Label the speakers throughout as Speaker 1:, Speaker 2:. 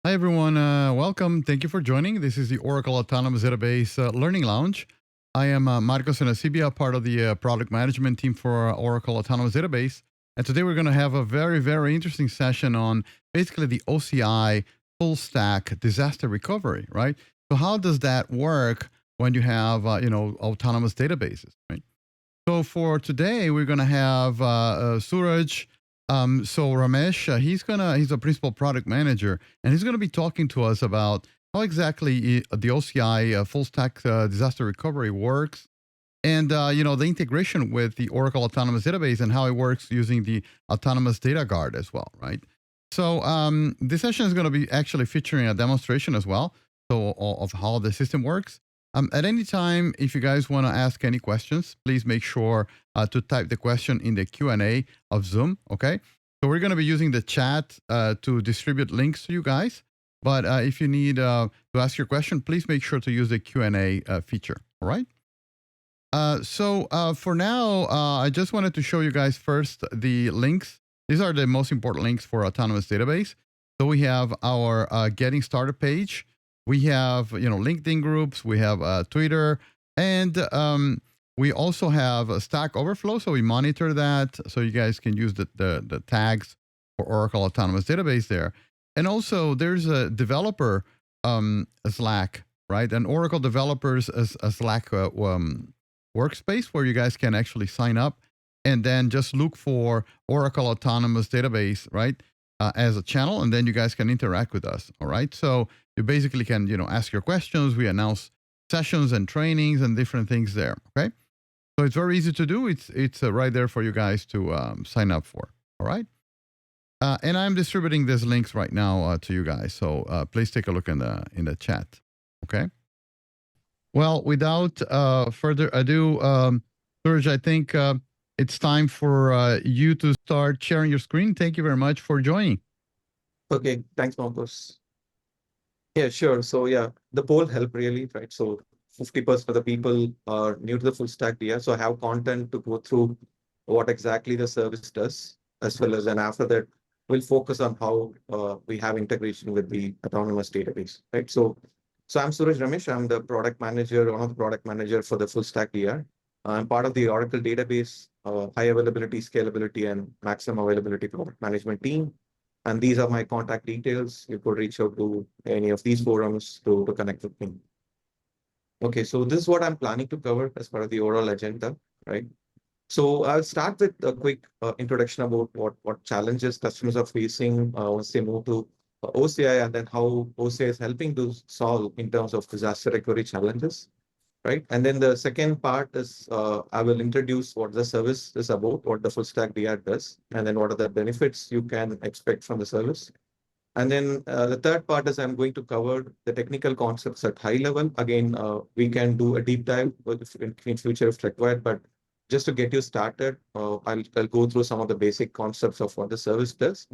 Speaker 1: Hi, everyone. Welcome. Thank you for joining. This is the Oracle Autonomous Database Learning Lounge. I am Marcos Anasibia, part of the product management team for Oracle Autonomous Database. And today we're going to have a very, very interesting session on basically the OCI Full Stack disaster recovery, right? So how does that work when you have, autonomous databases, right? So for today, we're going to have Suraj Ramesh. He's a principal product manager, and he's going to be talking to us about how exactly the OCI full stack disaster recovery works, and the integration with the Oracle Autonomous Database and how it works using the Autonomous Data Guard as well, right? So this session is going to be actually featuring a demonstration as well, of how the system works. At any time, if you guys want to ask any questions, please make sure to type the question in the Q&A of Zoom, okay? So we're going to be using the chat to distribute links to you guys. But if you need to ask your question, please make sure to use the Q&A feature, all right? For now, I just wanted to show you guys first the links. These are the most important links for Autonomous Database. So we have our Getting Started page. We have, LinkedIn groups, we have Twitter, and we also have Stack Overflow. So we monitor that, so you guys can use the tags for Oracle Autonomous Database there. And also, there's a developer Slack, right? An Oracle developers a Slack workspace where you guys can actually sign up and then just look for Oracle Autonomous Database, right? As a channel, and then you guys can interact with us. All right. So you basically can, ask your questions. We announce sessions and trainings and different things there. Okay. So it's very easy to do. It's right there for you guys to sign up for. All right. And I'm distributing these links right now to you guys. So please take a look in the chat. Okay. Well, without further ado, Suraj, I think it's time for you to start sharing your screen. Thank you very much for joining.
Speaker 2: Okay, thanks, Marcos. Yeah, sure. So yeah, the poll helped really, right? So 50% of the people are new to the full stack DR. So I have content to go through what exactly the service does, as well as then after that, we'll focus on how we have integration with the autonomous database, right? So I'm Suraj Ramesh. I'm the product manager, one of the product manager for the full stack DR. I'm part of the Oracle database, high availability, scalability, and maximum availability product management team. And these are my contact details. You could reach out to any of these forums to connect with me. Okay, so this is what I'm planning to cover as part of the overall agenda, right? So I'll start with a quick introduction about what challenges customers are facing once they move to OCI, and then how OCI is helping to solve in terms of disaster recovery challenges, right? And then the second part is I will introduce what the service is about, what the full stack DR does, and then what are the benefits you can expect from the service. And then the third part is I'm going to cover the technical concepts at high level. Again, we can do a deep dive in future if required, but just to get you started, I'll go through some of the basic concepts of what the service does.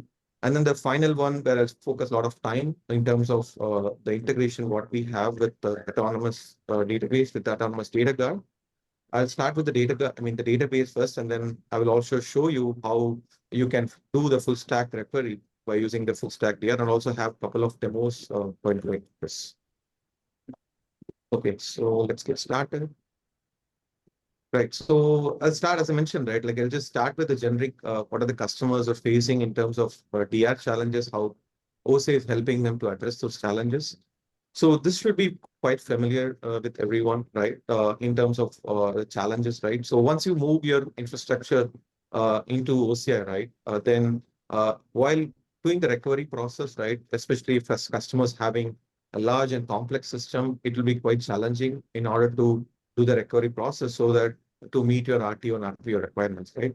Speaker 2: And then the final one where I'll focus a lot of time in terms of the integration, what we have with the autonomous database, with the autonomous data guard. I'll start with the the database first, and then I will also show you how you can do the full stack recovery by using the full stack DR, and also have a couple of demos going like this. Okay, so let's get started. Right, so I'll start, as I mentioned, right, like I'll just start with the generic, what are the customers are facing in terms of DR challenges, how OCI is helping them to address those challenges. So this should be quite familiar with everyone, right, in terms of the challenges, right? So once you move your infrastructure into OCI, right, then while doing the recovery process, right, especially if as customers having a large and complex system, it will be quite challenging in order to do the recovery process so that to meet your RTO and RPO requirements, right?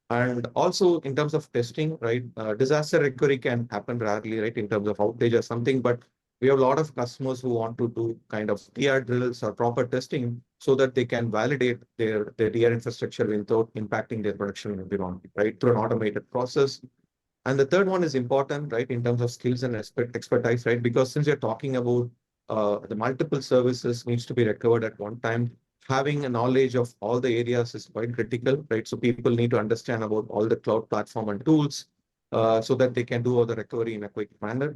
Speaker 2: And also in terms of testing, right, disaster recovery can happen rarely, right, in terms of outage or something, but we have a lot of customers who want to do kind of DR drills or proper testing so that they can validate their DR infrastructure without impacting their production environment, right, through an automated process. And the third one is important, right, in terms of skills and expertise, right, because since you're talking about the multiple services needs to be recovered at one time, having a knowledge of all the areas is quite critical, right? So people need to understand about all the cloud platform and tools so that they can do all the recovery in a quick manner.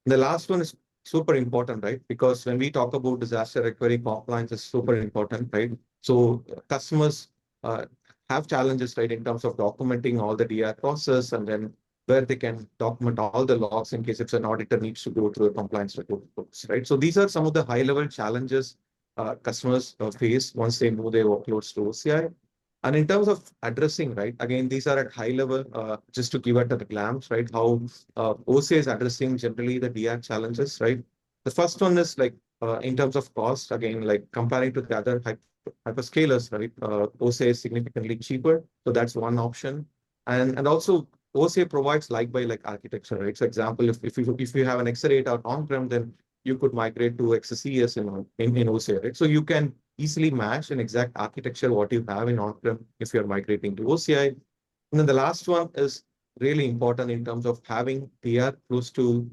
Speaker 2: The last one is super important, right? Because when we talk about disaster recovery, compliance is super important, right? So customers uh, have challenges, right, in terms of documenting all the DR process and then where they can document all the logs in case if an auditor needs to go through a compliance reports, right? So these are some of the high-level challenges customers face once they move their workloads to OCI. And in terms of addressing, right, again, these are at high level, just to give it a glance, right, how OCI is addressing generally the DR challenges, right? The first one is like in terms of cost, again, like comparing to the other hyperscalers, right? OCI is significantly cheaper, so that's one option. And also OCI provides like by like architecture, right? So example, if you have an Exadata on-prem, then you could migrate to XCS in OCI, right? So you can easily match an exact architecture what you have in on-prem if you're migrating to OCI. And then the last one is really important in terms of having DR close to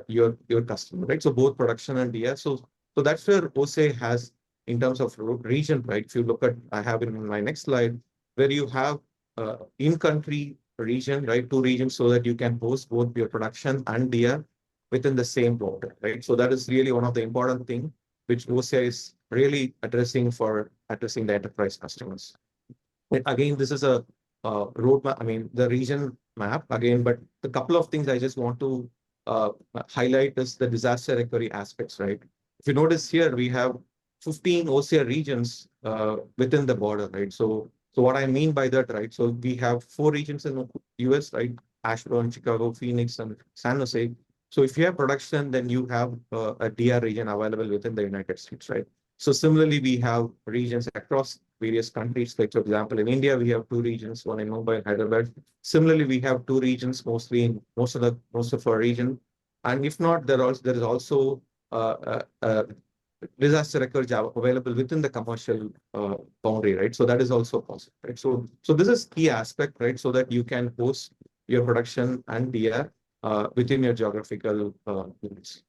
Speaker 2: your customer, right? So both production and DR. So that's where OCI has in terms of region, right? If you look at, I have it in my next slide, where you have in-country region, right? Two regions so that you can host both your production and DR within the same border, right? So that is really one of the important things which OCI is really addressing for addressing the enterprise customers. And again, this is a roadmap, I mean, the region map again, but the couple of things I just want to highlight is the disaster recovery aspects, right? If you notice here, we have 15 OCI regions within the border, right? So what I mean by that, right? So we have 4 regions in the US, right? Ashburn, Chicago, Phoenix, and San Jose. So if you have production, then you have a DR region available within the United States, right? So similarly, we have regions across various countries. Like for example, in India, we have 2 regions, one in Mumbai and Hyderabad. Similarly, we have 2 regions mostly in most of our region. And if not, there is also disaster recovery job available within the commercial boundary, right? So that is also possible, right? So this is key aspect, right? So that you can host your production and DR within your geographical limits.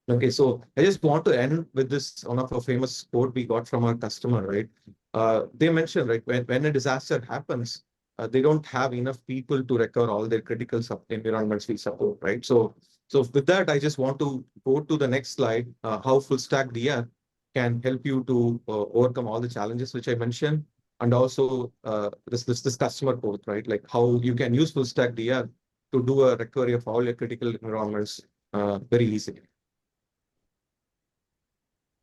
Speaker 2: Okay, so I just want to end with this one of a famous quote we got from our customer, right? They mentioned, right, when a disaster happens, they don't have enough people to recover all their critical environments we support, right? So with that, I just want to go to the next slide, how full stack DR can help you to overcome all the challenges which I mentioned, and also this customer quote, right? Like how you can use full stack DR to do a recovery of all your critical environments very easily.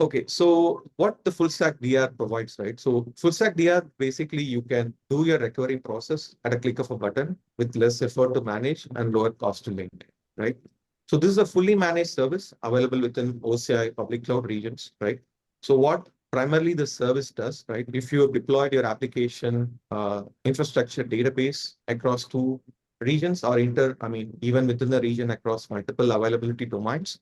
Speaker 2: Okay, so what the full stack DR provides, right? So full stack DR, basically you can do your recovery process at a click of a button with less effort to manage and lower cost to maintain, right? So this is a fully managed service available within OCI public cloud regions, right? So what primarily the service does, right? If you have deployed your application infrastructure database across 2 regions or even within the region across multiple availability domains,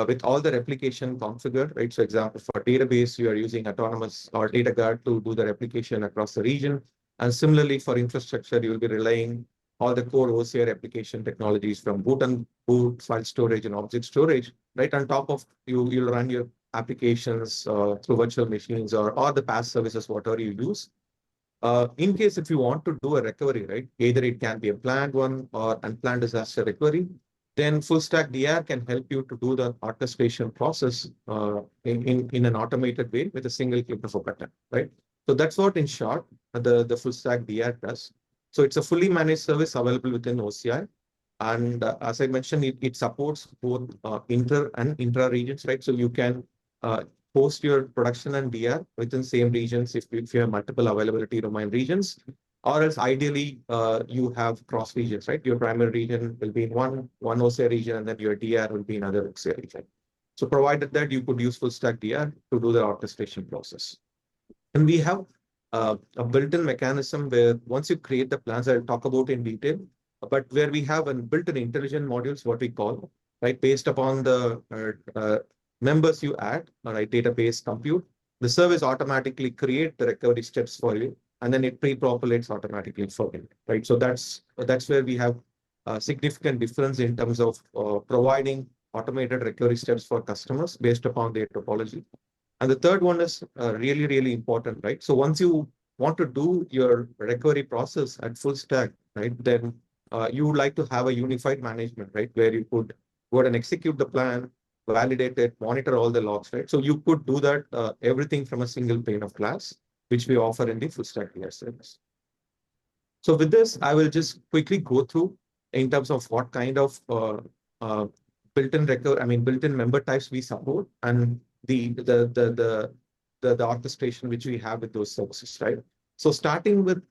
Speaker 2: with all the replication configured, right? So example, for database, you are using autonomous or data guard to do the replication across the region. And similarly for infrastructure, you will be relying all the core OCI replication technologies from boot, file storage, and object storage, right? On top of you'll run your applications through virtual machines or the PaaS services, whatever you use. In case if you want to do a recovery, right? Either it can be a planned one or unplanned disaster recovery, then full stack DR can help you to do the orchestration process in an automated way with a single click of a button, right? So that's what in short, the full stack DR does. So it's a fully managed service available within OCI. And as I mentioned, it supports both inter and intra regions, right? So you can host your production and DR within same regions if you have multiple availability domain regions, or else ideally you have cross regions, right? Your primary region will be in one OCI region, and then your DR will be in another OCI region. So provided that you could use full stack DR to do the orchestration process. And we have a built-in mechanism where once you create the plans, I'll talk about in detail, but where we have a built-in intelligent modules, what we call, right, based upon the members you add, right, database compute, the service automatically create the recovery steps for you, and then it pre-populates automatically for you, right? So that's where we have a significant difference in terms of providing automated recovery steps for customers based upon their topology. And the third one is really, really important, right? So once you want to do your recovery process at full stack, right, then you would like to have a unified management, right, where you could go ahead and execute the plan, validate it, monitor all the logs, right? So you could do that everything from a single pane of glass, which we offer in the full stack DR service. So with this, I will just quickly go through in terms of what kind of built-in member types we support and the orchestration which we have with those services, right? So starting with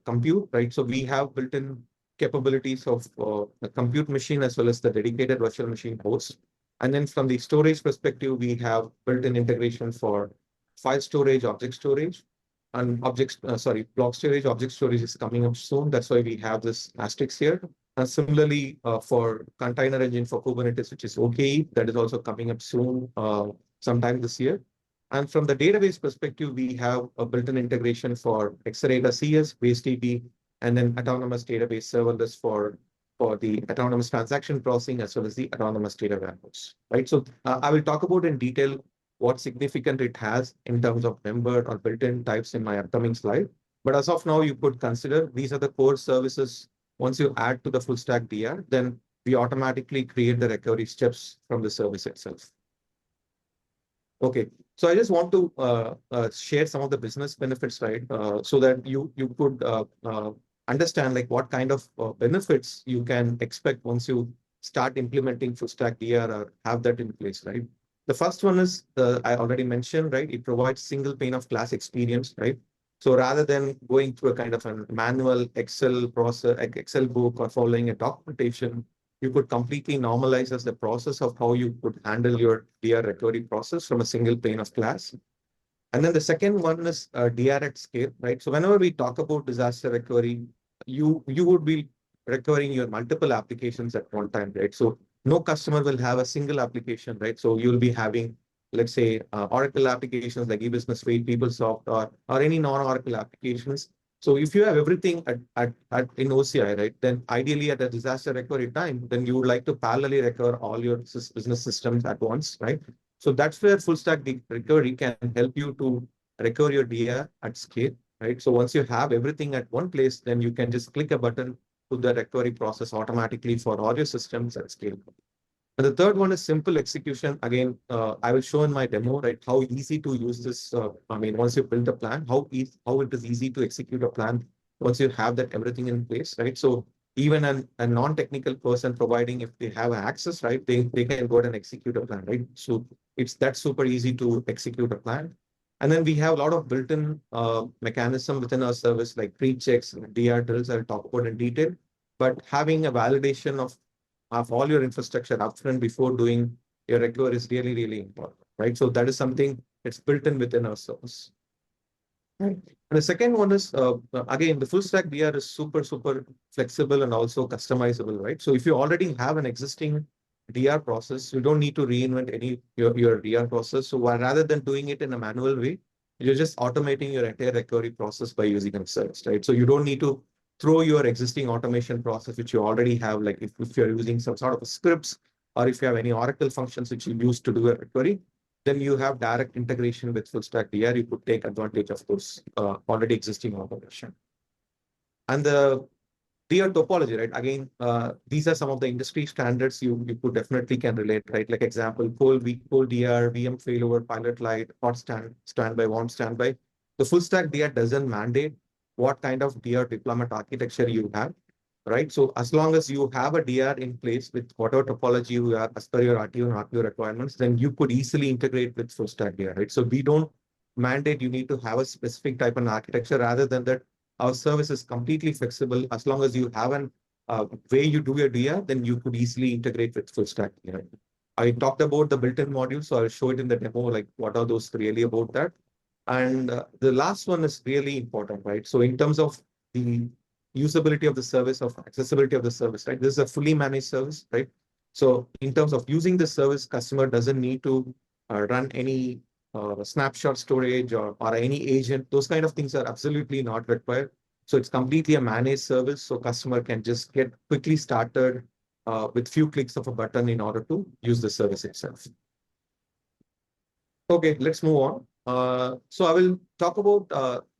Speaker 2: compute, right? So we have built-in capabilities of the compute machine as well as the dedicated virtual machine host. And then from the storage perspective, we have built-in integration for file storage, object storage, and block storage. Object storage is coming up soon. That's why we have this asterisk here. And similarly, for container engine for Kubernetes, which is OKE, that is also coming up soon, sometime this year. And from the database perspective, we have a built-in integration for Exadata CS, BaseDB, and then autonomous database serverless for the autonomous transaction processing as well as the autonomous data warehouse, right? So I will talk about in detail what significant it has in terms of member or built-in types in my upcoming slide. But as of now, you could consider these are the core services. Once you add to the full stack DR, then we automatically create the recovery steps from the service itself. Okay, so I just want to share some of the business benefits, right? So that you could understand like what kind of benefits you can expect once you start implementing full stack DR or have that in place, right? The first one is I already mentioned, right? It provides single pane of glass experience, right? So rather than going through a kind of a manual Excel process, like Excel book or following a documentation, you could completely normalize as the process of how you could handle your DR recovery process from a single pane of glass. And then the second one is DR at scale, right? So whenever we talk about disaster recovery, you would be recovering your multiple applications at one time, right? So no customer will have a single application, right? So you'll be having, let's say, Oracle applications like eBusiness Suite, PeopleSoft, or any non-Oracle applications. So if you have everything in OCI, right, then ideally at a disaster recovery time, then you would like to parallelly recover all your business systems at once, right? So that's where full stack recovery can help you to recover your DR at scale, right? So once you have everything at one place, then you can just click a button to the recovery process automatically for all your systems at scale. And the third one is simple execution. Again, I will show in my demo, right, how easy to use this. Once you build a plan, how it is easy to execute a plan once you have that everything in place, right? So even a non-technical person providing, if they have access, right, they can go ahead and execute a plan, right? So that's super easy to execute a plan. And then we have a lot of built-in mechanism within our service, like pre-checks, DR drills, I'll talk about in detail. But having a validation of all your infrastructure upfront before doing your recovery is really, really important, right? So that is something that's built in within our service. Right. And the second one is, again, the full stack DR is super, super flexible and also customizable, right? So if you already have an existing DR process, you don't need to reinvent your DR process. So rather than doing it in a manual way, you're just automating your entire recovery process by using a service, right? So you don't need to throw your existing automation process, which you already have, like if you're using some sort of a scripts, or if you have any Oracle functions which you use to do a recovery, then you have direct integration with full stack DR. You could take advantage of those already existing automation. And the DR topology, right? Again, these are some of the industry standards you could definitely can relate, right? Like example, cold DR, VM failover, pilot light, hot standby, warm standby. The full stack DR doesn't mandate what kind of DR deployment architecture you have, right? So as long as you have a DR in place with whatever topology you have as per your RTO and RPO requirements, then you could easily integrate with full stack DR, right? So we don't mandate you need to have a specific type of architecture. Rather than that, our service is completely flexible. As long as you have an way you do your DR, then you could easily integrate with full stack DR. I talked about the built-in module, so I'll show it in the demo, like what are those really about that. And the last one is really important, right? So in terms of the usability of the service, of accessibility of the service, right? This is a fully managed service, right? So in terms of using the service, customer doesn't need to run any snapshot storage or any agent. Those kind of things are absolutely not required. So it's completely a managed service. So customer can just get quickly started with few clicks of a button in order to use the service itself. Okay, let's move on. So I will talk about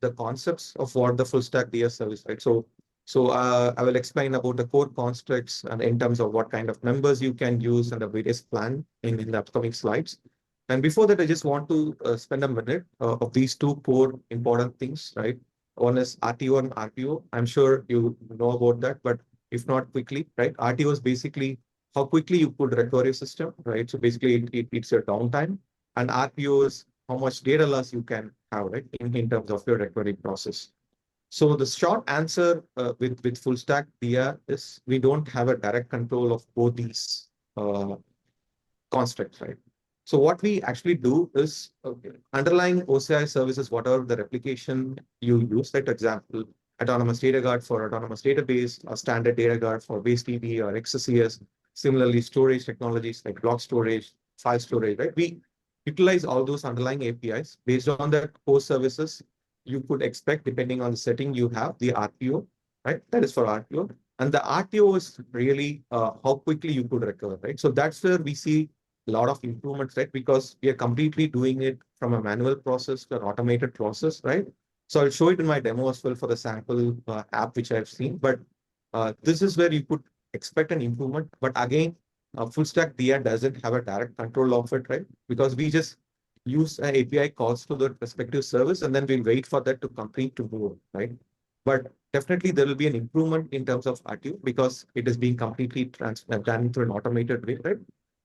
Speaker 2: the concepts of what the full stack DR service, right? So So I will explain about the core constructs and in terms of what kind of members you can use and the various plan in the upcoming slides. And before that, I just want to spend a minute of these two core important things, right? One is RTO and RPO. I'm sure you know about that, but if not quickly, right? RTO is basically how quickly you could recover your system, right? So basically it's your downtime, and RPO is how much data loss you can have, right? In terms of your recovery process. So the short answer with full stack DR is we don't have a direct control of both these uh, constructs, right? So what we actually do is underlying OCI services, whatever the replication you use, like for example, Autonomous Data Guard for Autonomous Database, or Standard Data Guard for base DB or XCS. Similarly, storage technologies like block storage, file storage, right? We utilize all those underlying APIs based on the core services. You could expect, depending on the setting you have, the RPO, right? That is for RPO. And the RTO is really how quickly you could recover, right? So that's where we see a lot of improvements, right? Because we are completely doing it from a manual process to an automated process, right? So I'll show it in my demo as well for the sample app, which I've seen. But this is where you could expect an improvement. But again, full stack DR doesn't have a direct control of it, right? Because we just use an API calls to the respective service, and then we'll wait for that to complete to move, right? But definitely there will be an improvement in terms of RTO because it is being completely done through an automated way, right?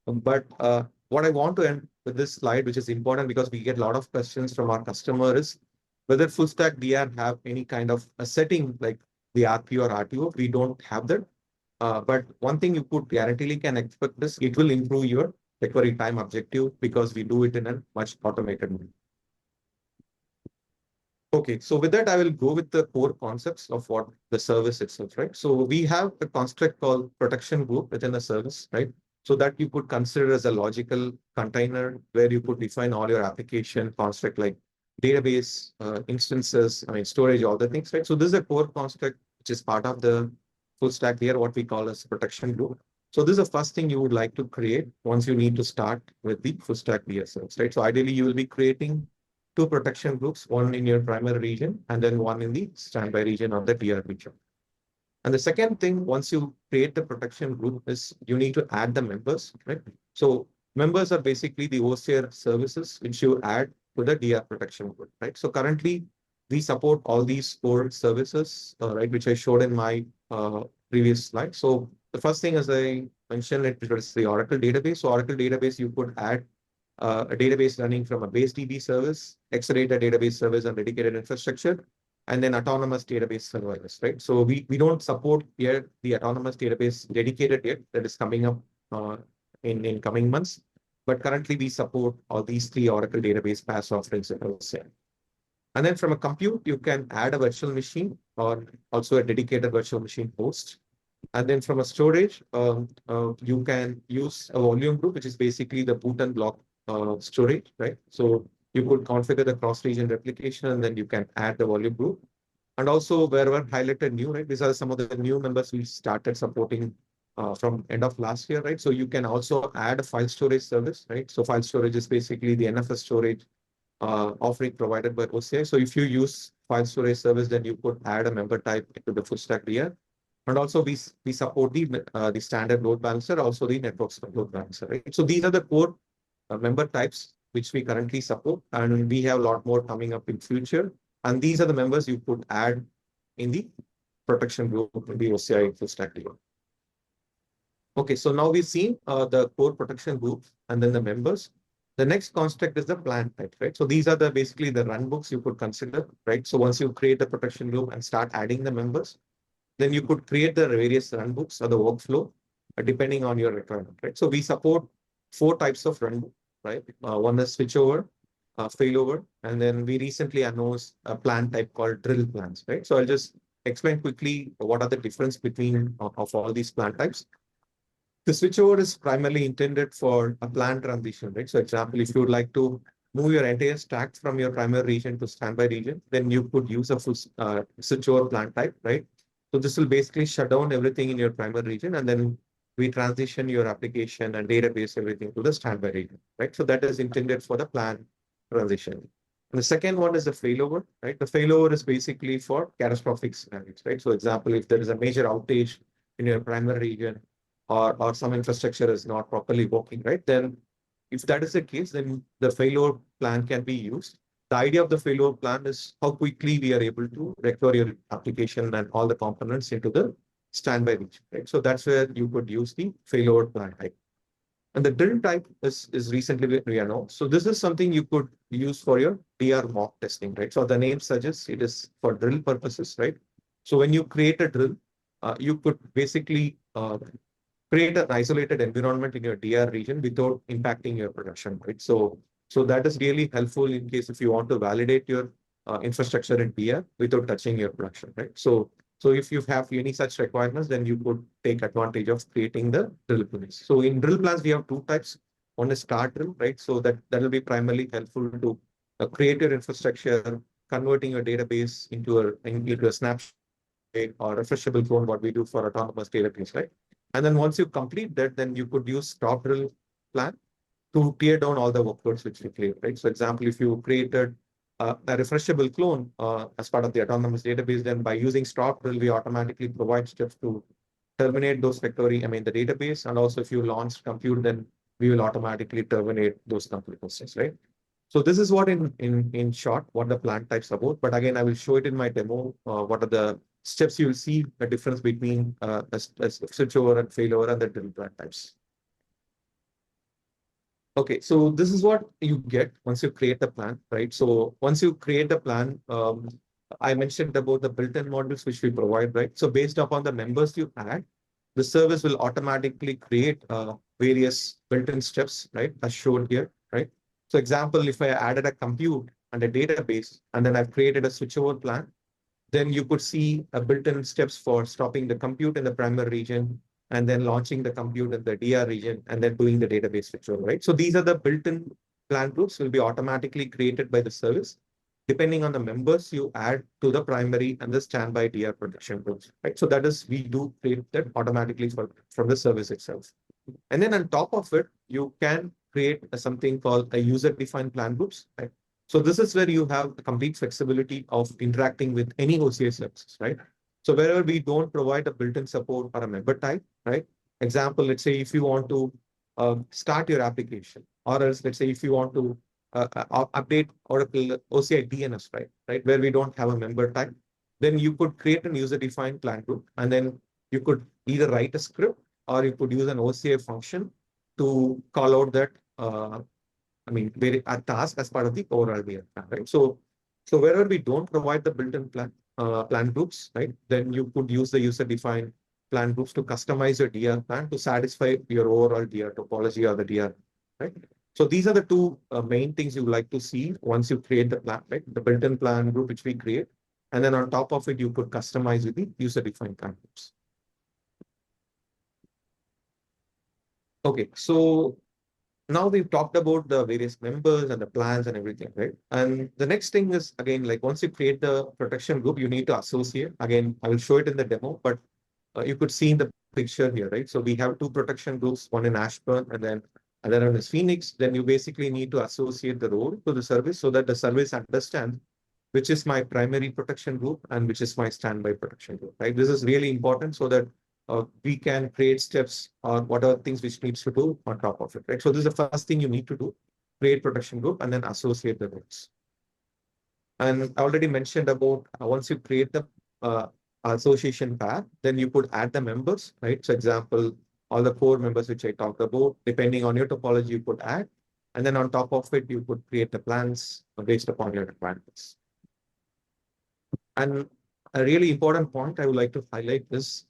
Speaker 2: But what I want to end with this slide, which is important because we get a lot of questions from our customers, whether full stack DR have any kind of a setting like the RP or RTO. We don't have that. But one thing you could guaranteely can expect is it will improve your recovery time objective because we do it in a much automated way. Okay, so with that, I will go with the core concepts of what the service itself, right? So we have a construct called protection group within the service, right? So that you could consider as a logical container where you could define all your application construct like database, instances, storage, all the things, right? So this is a core construct, which is part of the full stack here, what we call as protection group. So this is the first thing you would like to create once you need to start with the full stack DR service, right? So ideally, you will be creating two protection groups, one in your primary region and then one in the standby region of the DR region. And the second thing, once you create the protection group, is you need to add the members, right? So members are basically the OCI services which you add to the DR protection group, right? So currently we support all these core services, right, which I showed in my previous slide. So the first thing, as I mentioned, it was the Oracle database. So Oracle database, you could add a database running from a base DB service, Exadata database service and dedicated infrastructure, and then autonomous database serverless, right? So we don't support here the autonomous database dedicated yet. That is coming up in coming months. But currently we support all these three Oracle database PaaS offerings that I was saying. And then from a compute, you can add a virtual machine or also a dedicated virtual machine host. And then from a storage, you can use a volume group, which is basically the boot and block storage, right? So you could configure the cross-region replication, and then you can add the volume group. And also wherever highlighted new, right? These are some of the new members we started supporting from end of last year, right? So you can also add a file storage service, right? So file storage is basically the NFS storage offering provided by OCI. So if you use file storage service, then you could add a member type into the full stack DR. And also we support the standard load balancer, also the network load balancer, right? So these are the core member types which we currently support, and we have a lot more coming up in future. And these are the members you could add in the protection group in the OCI full stack DR. Okay, so now we've seen the core protection group and then the members. The next construct is the plan type, right? So these are the basically the runbooks you could consider, right? So once you create the protection group and start adding the members, then you could create the various runbooks or the workflow depending on your requirement, right? So we support 4 types of runbook, right? One is switchover, failover, and then we recently announced a plan type called drill plans, right? So I'll just explain quickly what are the difference between of all these plan types. The switchover is primarily intended for a plan transition, right? So example, if you would like to move your entire stack from your primary region to standby region, then you could use a full switchover plan type, right? So this will basically shut down everything in your primary region, and then we transition your application and database, everything to the standby region, right? So that is intended for the plan transition. And the second one is the failover, right? The failover is basically for catastrophic scenarios, right? So example, if there is a major outage in your primary region or some infrastructure is not properly working, right? Then if that is the case, then the failover plan can be used. The idea of the failover plan is how quickly we are able to recover your application and all the components into the standby region, right? So that's where you could use the failover plan type. And the drill type is recently re-announced. So this is something you could use for your DR mock testing, right? So the name suggests it is for drill purposes, right? So when you create a drill, you could basically create an isolated environment in your DR region without impacting your production, right? So that is really helpful in case if you want to validate your infrastructure in DR without touching your production, right? So if you have any such requirements, then you could take advantage of creating the drill plans. So in drill plans, we have two types. One is start drill, right? So that will be primarily helpful to create your infrastructure, converting your database into a snapshot or refreshable clone, what we do for autonomous database, right? And then once you complete that, then you could use stop drill plan to tear down all the workloads which we clear, right? So example, if you created a refreshable clone as part of the autonomous database, then by using stop drill, we automatically provide steps to terminate those factory, I mean, the database. And also if you launch compute, then we will automatically terminate those compute processes, right? So this is what in short, what the plan types about. But again, I will show it in my demo. What are the steps you will see the difference between a switchover and failover and the drill plan types. Okay, so this is what you get once you create the plan, right? So once you create the plan, I mentioned about the built-in modules which we provide, right? So based upon the members you add, the service will automatically create various built-in steps, right? As shown here, right? So example, if I added a compute and a database, and then I've created a switchover plan, then you could see a built-in steps for stopping the compute in the primary region, and then launching the compute in the DR region, and then doing the database switchover, right? So these are the built-in plan groups will be automatically created by the service, depending on the members you add to the primary and the standby DR protection groups, right? So that is, we do create that automatically from the service itself. And then on top of it, you can create something called a user-defined plan groups, right? So this is where you have the complete flexibility of interacting with any OCI services, right? So wherever we don't provide a built-in support or a member type, right? Example, let's say if you want to start your application, or else let's say if you want to update Oracle OCI DNS, right? Where we don't have a member type, then you could create a user-defined plan group, and then you could either write a script or you could use an OCI function to call out that a task as part of the overall DR plan, right? So wherever we don't provide the built-in plan groups, right, then you could use the user-defined plan groups to customize your DR plan to satisfy your overall DR topology or the DR, right? So these are the two main things you would like to see once you create the plan, right? The built-in plan group which we create, and then on top of it, you could customize with the user-defined plan groups. Okay, so now we've talked about the various members and the plans and everything, right? And the next thing is, again, like once you create the protection group, you need to associate. Again, I will show it in the demo, but you could see in the picture here, right? So we have two protection groups, one in Ashburn and then another one is Phoenix. Then you basically need to associate the role to the service so that the service understands which is my primary protection group and which is my standby protection group, right? This is really important so that we can create steps or what are things which needs to do on top of it, right? So this is the first thing you need to do, create protection group and then associate the roles. And I already mentioned about once you create the association path, then you could add the members, right? So example, all the core members which I talked about, depending on your topology, you could add. And then on top of it, you could create the plans based upon your requirements. And a really important point I would like to highlight is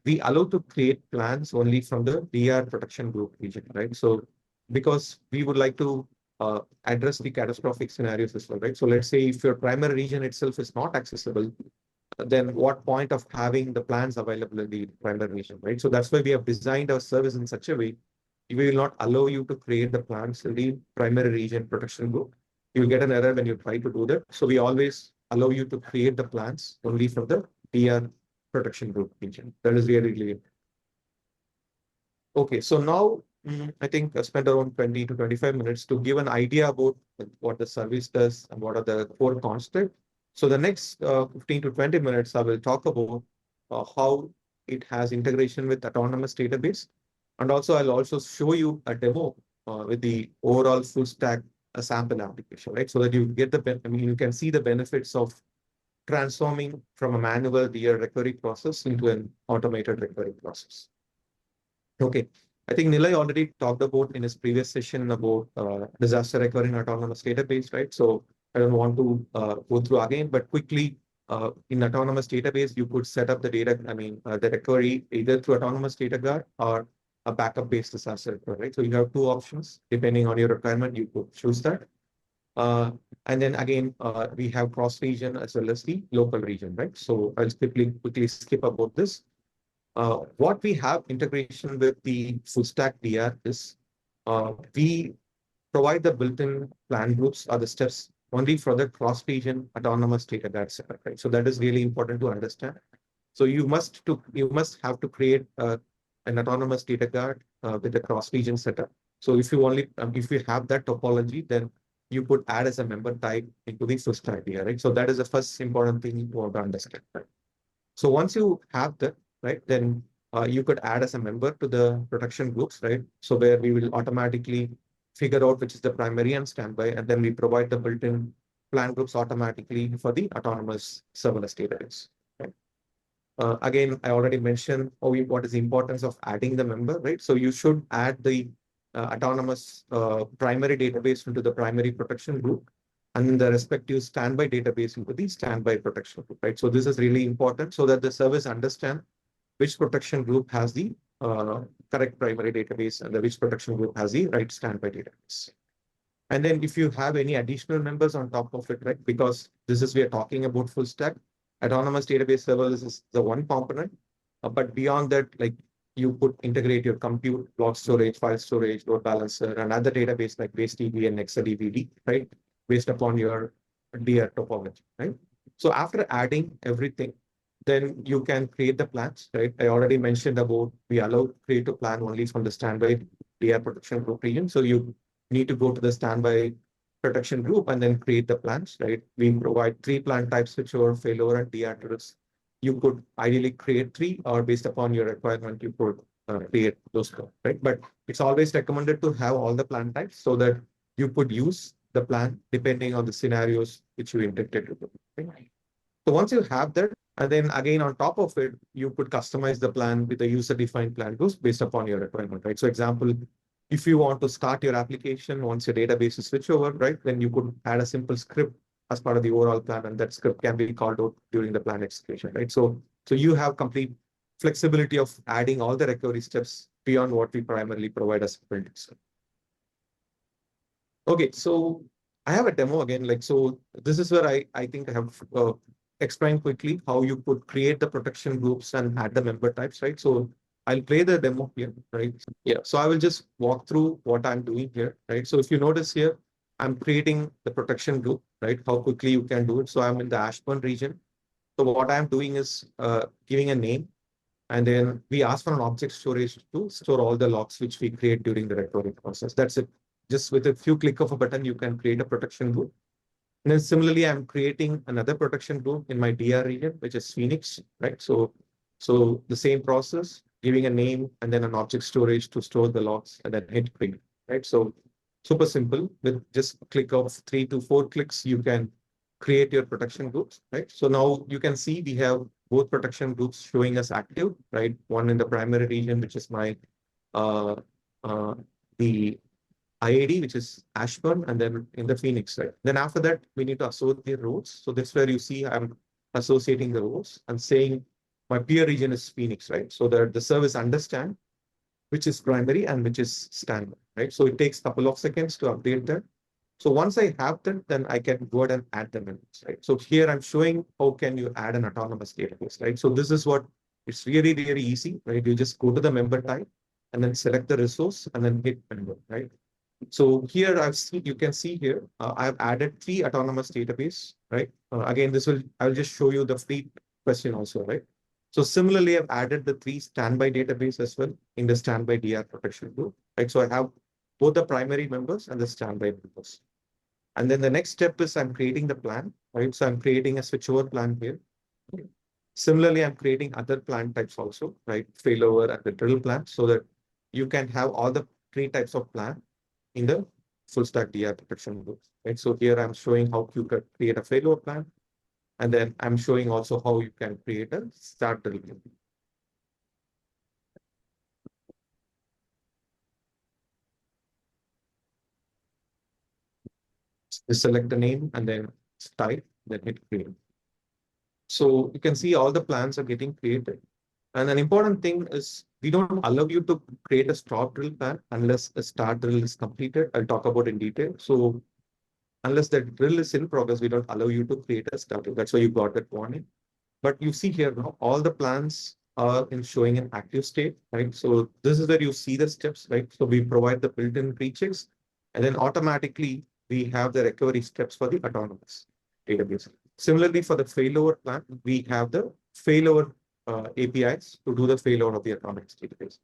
Speaker 2: we allow to create plans only from the DR protection group region, right? So because we would like to address the catastrophic scenarios as well, right? So let's say if your primary region itself is not accessible, then what point of having the plans available in the primary region, right? So that's why we have designed our service in such a way, we will not allow you to create the plans in the primary region protection group. You'll get an error when you try to do that. So we always allow you to create the plans only from the DR protection group region. That is really, really. Okay, so now I think I spent around 20 to 25 minutes to give an idea about what the service does and what are the core concepts. So the next 15 to 20 minutes, I will talk about how it has integration with autonomous database. And also I'll also show you a demo with the overall full stack sample application, right? So that you get you can see the benefits of transforming from a manual DR recovery process into an automated recovery process. Okay. I think Nilay already talked about in his previous session about disaster recovery in autonomous database, right? So I don't want to go through again, but quickly in autonomous database, you could set up the data, the recovery either through autonomous data guard or a backup-based disaster recovery, right? So you have two options. Depending on your requirement, you could choose that. And then again, we have cross-region as well as the local region, right? So I'll quickly skip about this. What we have integration with the full stack DR is we provide the built-in plan groups or the steps only for the cross-region autonomous data guard setup, right? So that is really important to understand. So you must have to create an autonomous data guard with the cross-region setup. So if you have that topology, then you could add as a member type into the full stack DR, right? So that is the first important thing you want to understand, right? So once you have that, right, then you could add as a member to the protection groups, right? So where we will automatically figure out which is the primary and standby, and then we provide the built-in plan groups automatically for the autonomous serverless database. Right? Again, I already mentioned what is the importance of adding the member, right? So you should add the autonomous primary database into the primary protection group, and then the respective standby database into the standby protection group, right? So this is really important so that the service understand which protection group has the correct primary database and which protection group has the right standby database. And then if you have any additional members on top of it, right? Because we are talking about full stack, autonomous database serverless is the one component, but beyond that, like you could integrate your compute, block storage, file storage, load balancer, and other database like BaseDB and ExaDB, right? Based upon your DR topology, right? So after adding everything, then you can create the plans, right? I already mentioned about we allow create a plan only from the standby DR protection group region. So you need to go to the standby protection group and then create the plans, right? We provide 3 plan types, switchover, failover, and DR tools. You could ideally create 3, or based upon your requirement, you could create those, right? But it's always recommended to have all the plan types so that you could use the plan depending on the scenarios which you intended to do. Right? So once you have that, and then again, on top of it, you could customize the plan with a user-defined plan groups based upon your requirement, right? So example, if you want to start your application once your database is switched over, right, then you could add a simple script as part of the overall plan, and that script can be called out during the plan execution, right? So you have complete flexibility of adding all the recovery steps beyond what we primarily provide as a built-in. Okay, so I have a demo again, so this is where I think I have explained quickly how you could create the protection groups and add the member types, right? So I'll play the demo here, right? Yeah, so I will just walk through what I'm doing here, right? So if you notice here, I'm creating the protection group, right? How quickly you can do it. So I'm in the Ashburn region. So what I'm doing is giving a name, and then we ask for an object storage to store all the logs which we create during the recovery process. That's it. Just with a few click of a button, you can create a protection group. And then similarly, I'm creating another protection group in my DR region, which is Phoenix, right? So the same process, giving a name and then an object storage to store the logs and then hit create, right? So super simple. With just a click of 3 to 4 clicks, you can create your protection groups, right? So now you can see we have both protection groups showing us active, right? One in the primary region, which is my the IAD, which is Ashburn, and then in the Phoenix, right? Then after that, we need to associate the roles. So that's where you see I'm associating the roles and saying my peer region is Phoenix, right? So that the service understand which is primary and which is standby, right? So it takes a couple of seconds to update that. So once I have that, then I can go ahead and add the members, right? So here I'm showing how can you add an autonomous database, right? So this is what it's really, really easy, right? You just go to the member type and then select the resource and then hit member, right? So here you can see here, I've added 3 autonomous database, right? Again, I'll just show you the free question also, right? So similarly, I've added the 3 standby database as well in the standby DR protection group, right? So I have both the primary members and the standby members. And then the next step is I'm creating the plan, right? So I'm creating a switchover plan here. Similarly, I'm creating other plan types also, right? Failover and the drill plan, so that you can have all the 3 types of plan in the full stack DR protection group, right? So here I'm showing how you can create a failover plan. And then I'm showing also how you can create a start drill plan. Just select the name and then type, then hit create. So you can see all the plans are getting created. And an important thing is we don't allow you to create a stop drill plan unless a start drill is completed. I'll talk about in detail. So unless the drill is in progress, we don't allow you to create a start drill. That's why you got that warning. But you see here now, all the plans are in showing an active state, right? So this is where you see the steps, right? So we provide the built-in pre-checks, and then automatically we have the recovery steps for the autonomous database. Similarly, for the failover plan, we have the failover APIs to do the failover of the autonomous database.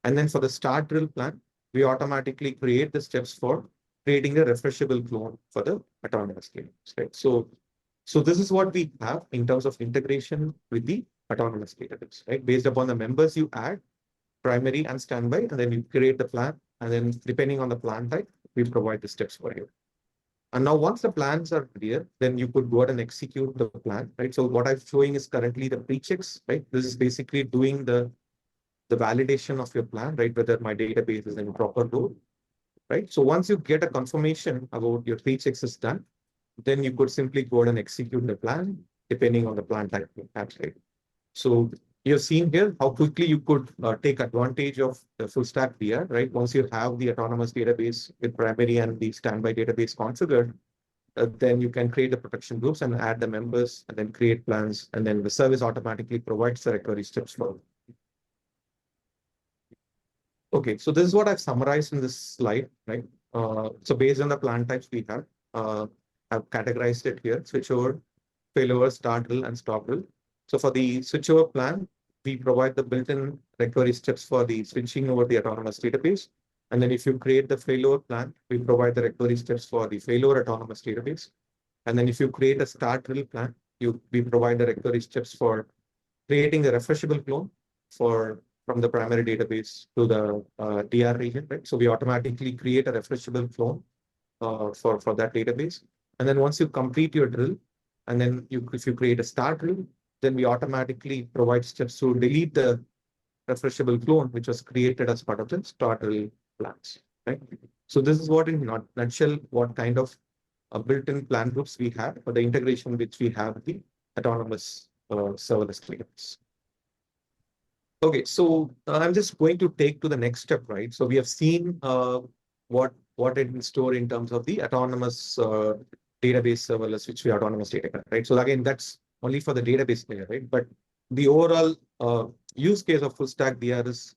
Speaker 2: And then for the start drill plan, we automatically create the steps for creating a refreshable clone for the autonomous database, right? So this is what we have in terms of integration with the autonomous database, right? Based upon the members you add, primary and standby, and then you create the plan. And then depending on the plan type, we provide the steps for you. And now once the plans are clear, then you could go ahead and execute the plan, right? So what I'm showing is currently the pre-checks, right? This is basically doing the validation of your plan, right? Whether my database is in proper role, right? So once you get a confirmation about your pre-checks is done, then you could simply go ahead and execute the plan depending on the plan type you have, right? So you're seeing here how quickly you could take advantage of the full stack DR, right? Once you have the autonomous database with primary and the standby database configured, then you can create the protection groups and add the members and then create plans. And then the service automatically provides the recovery steps for you. Okay, so this is what I've summarized in this slide, right? So based on the plan types we have, I've categorized it here: switchover, failover, start drill, and stop drill. So for the switchover plan, we provide the built-in recovery steps for the switching over the autonomous database. And then if you create the failover plan, we provide the recovery steps for the failover autonomous database. And then if you create a start drill plan, we provide the recovery steps for creating a refreshable clone from the primary database to the DR region, right? So we automatically create a refreshable clone for that database. And then once you complete your drill, and then if you create a start drill, then we automatically provide steps to delete the refreshable clone, which was created as part of the start drill plans, right? So this is what in a nutshell, what kind of built-in plan groups we have for the integration which we have with the autonomous serverless database. Okay, so I'm just going to take to the next step, right? So we have seen what it in store in terms of the autonomous database serverless, which we autonomous data guard, right? So again, that's only for the database layer, right? But the overall use case of full stack DR is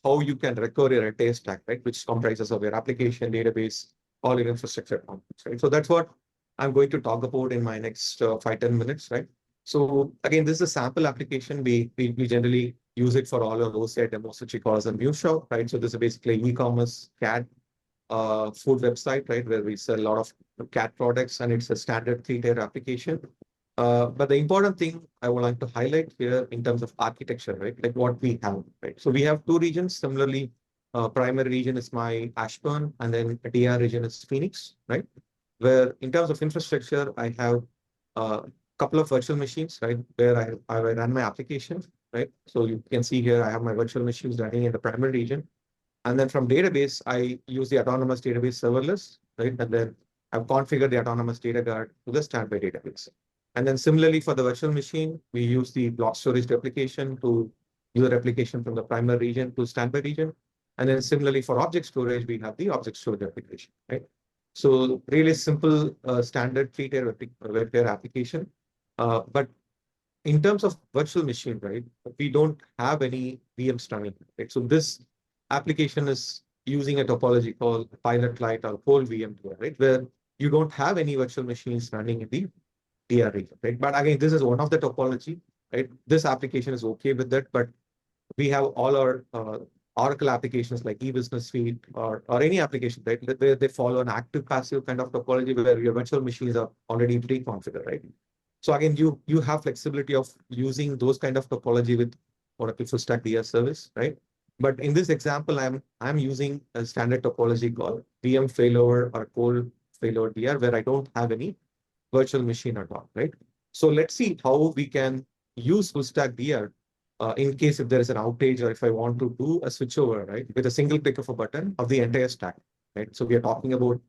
Speaker 2: how you can recover your entire stack, right? Which comprises of your application, database, all your infrastructure components, right? So that's what I'm going to talk about in my next 5-10 minutes, right? So again, this is a sample application. We generally use it for all our OCI demos, which we call as a MuShop, right? So this is basically e-commerce cat food website, right? Where we sell a lot of cat products, and it's a standard 3-tier application. But the important thing I would like to highlight here in terms of architecture, right? Like what we have, right? So we have 2 regions. Similarly, primary region is my Ashburn, and then a DR region is Phoenix, right? Where in terms of infrastructure, I have a couple of virtual machines, right? Where I run my application, right? So you can see here, I have my virtual machines running in the primary region. And then from database, I use the autonomous database serverless, right? And then I've configured the autonomous data guard to the standby database. And then similarly for the virtual machine, we use the block storage replication to do the replication from the primary region to standby region. And then similarly for object storage, we have the object storage replication, right? So really simple standard 3-tier web tier application. But in terms of virtual machine, right, we don't have any VMs running, right? So this application is using a topology called pilot light or whole VM tool, right? Where you don't have any virtual machines running in the DR region, right? But again, this is one of the topology. right? This application is okay with that, but we have all our Oracle applications like e-business suite or any application, right? They follow an active passive kind of topology where your virtual machines are already pre-configured, right? So again, you have flexibility of using those kind of topology with Oracle Full Stack DR service, right? But in this example, I'm using a standard topology called VM failover or cold failover DR, where I don't have any virtual machine at all, right? So let's see how we can use Full Stack DR in case if there is an outage or if I want to do a switchover, right, with a single click of a button of the entire stack, right? So we are talking about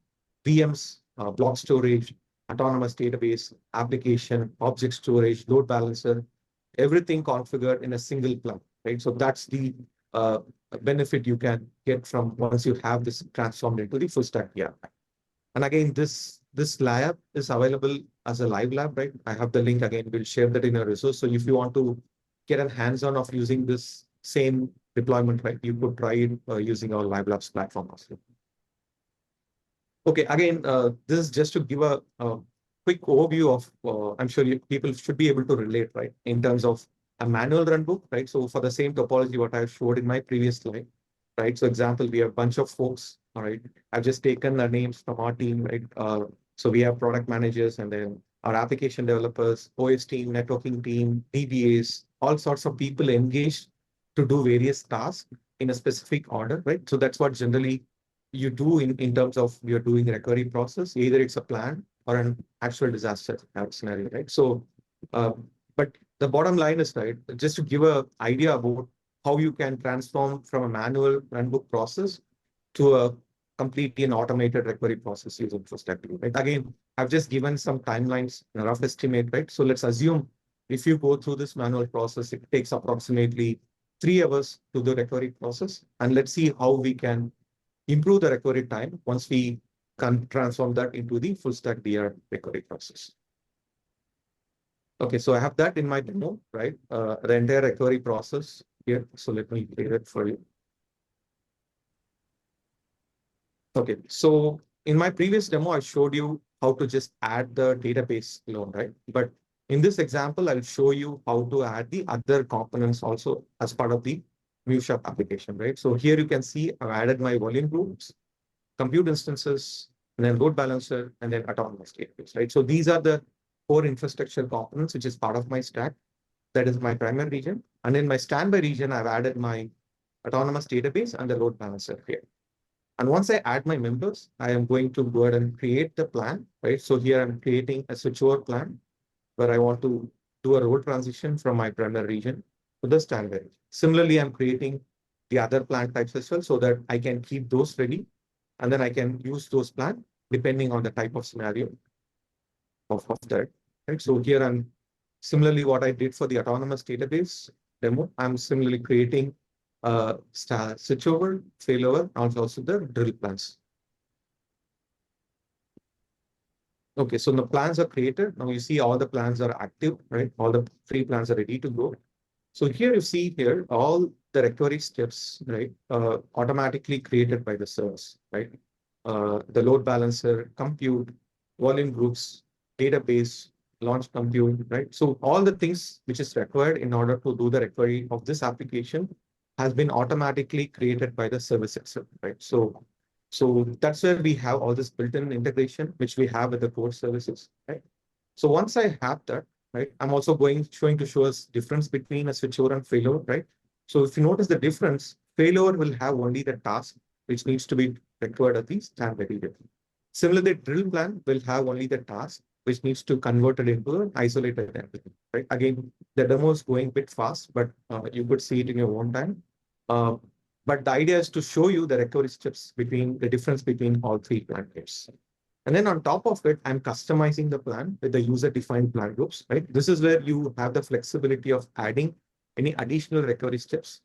Speaker 2: VMs, block storage, autonomous database, application, object storage, load balancer, everything configured in a single plan, right? So that's the benefit you can get from once you have this transformed into the Full Stack DR. And again, this lab is available as a live lab, right? I have the link again. We'll share that in a resource. So if you want to get a hands-on of using this same deployment, right, you could try it using our live labs platform also. Okay, again, this is just to give a quick overview of, I'm sure people should be able to relate, right, in terms of a manual runbook, right? So for the same topology, what I showed in my previous slide, right? So example, we have a bunch of folks, all right? I've just taken the names from our team, right? So we have product managers and then our application developers, OS team, networking team, DBAs, all sorts of people engaged to do various tasks in a specific order, right? So that's what generally you do in terms of you're doing recovery process. Either it's a plan or an actual disaster scenario, right? So, but the bottom line is, right, just to give an idea about how you can transform from a manual runbook process to a completely an automated recovery process using Full Stack DR, right? Again, I've just given some timelines, a rough estimate, right? So let's assume if you go through this manual process, it takes approximately 3 hours to the recovery process. And let's see how we can improve the recovery time once we can transform that into the Full Stack DR recovery process. Okay, so I have that in my demo, right? The entire recovery process here. So let me clear it for you. Okay, so in my previous demo, I showed you how to just add the database alone, right? But in this example, I'll show you how to add the other components also as part of the MuShop application, right? So here you can see I've added my volume groups, compute instances, and then load balancer, and then autonomous database, right? So these are the core infrastructure components, which is part of my stack. That is my primary region. And in my standby region, I've added my autonomous database and the load balancer here. And once I add my members, I am going to go ahead and create the plan, right? So here I'm creating a switchover plan where I want to do a role transition from my primary region to the standby region. Similarly, I'm creating the other plan types as well so that I can keep those ready. And then I can use those plans depending on the type of scenario of that, right? So here I'm similarly what I did for the autonomous database demo, I'm similarly creating switchover, failover, and also the drill plans. Okay, so the plans are created. Now you see all the plans are active, right? All the free plans are ready to go. So here you see here all the recovery steps, right? Automatically created by the service, right? The load balancer, compute, volume groups, database, launch compute, right? So all the things which is required in order to do the recovery of this application has been automatically created by the service itself, right? So that's where we have all this built-in integration, which we have with the core services, right? So once I have that, right, I'm also going to show us difference between a switchover and failover, right? So if you notice the difference, failover will have only the task which needs to be required at the standby region. Similarly, the drill plan will have only the task which needs to convert it into an isolated entity, right? Again, the demo is going a bit fast, but you could see it in your own time. But the idea is to show you the recovery steps between the difference between all three plan types. And then on top of it, I'm customizing the plan with the user-defined plan groups, right? This is where you have the flexibility of adding any additional recovery steps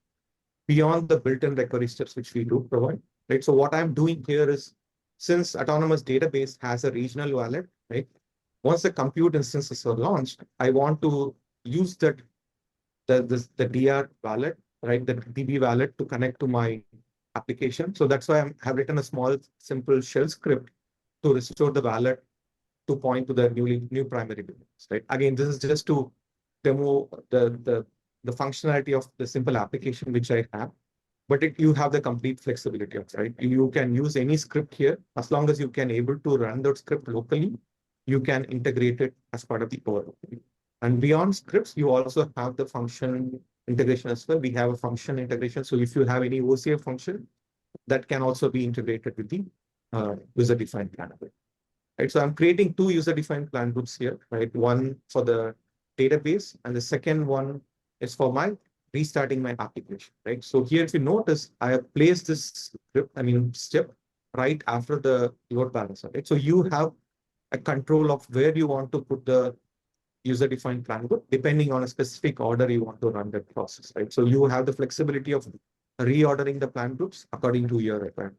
Speaker 2: beyond the built-in recovery steps which we do provide, right? So what I'm doing here is, since autonomous database has a regional wallet, right? Once the compute instances are launched, I want to use the DR wallet, right? The DB wallet to connect to my application. So that's why I have written a small, simple shell script to restore the wallet to point to the new primary business, right? Again, this is just to demo the functionality of the simple application which I have, but you have the complete flexibility of, right? You can use any script here as long as you can able to run that script locally. You can integrate it as part of the core. And beyond scripts, you also have the function integration as well. We have a function integration. So if you have any OCI function, that can also be integrated with the user-defined plan. Right, so I'm creating two user-defined plan groups here, right? One for the database, and the second one is for my restarting my application, right? So here, if you notice, I have placed this script, step right after the load balancer, right? So you have a control of where you want to put the user-defined plan group, depending on a specific order you want to run that process, right? So you have the flexibility of reordering the plan groups according to your requirement.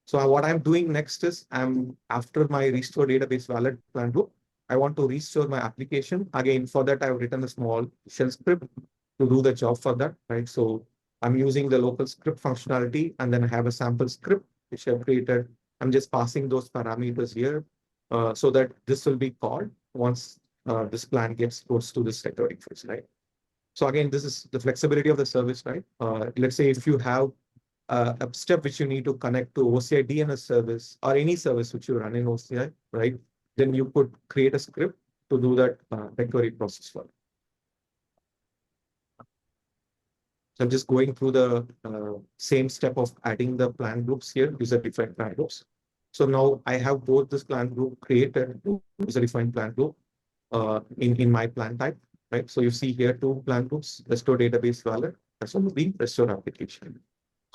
Speaker 2: So what I'm doing next is after my restore database valid plan group, I want to restore my application. Again, for that, I've written a small shell script to do the job for that, right? So I'm using the local script functionality, and then I have a sample script which I've created. I'm just passing those parameters here so that this will be called once this plan gets close to this recovery phase, right? So again, this is the flexibility of the service, right? Let's say if you have a step which you need to connect to OCI DNS service or any service which you run in OCI, right? Then you could create a script to do that recovery process for it. So I'm just going through the same step of adding the plan groups here, user-defined plan groups. So now I have both this plan group created, user-defined plan group in my plan type, right? So you see here two plan groups, restore database valid, as well as the restore application.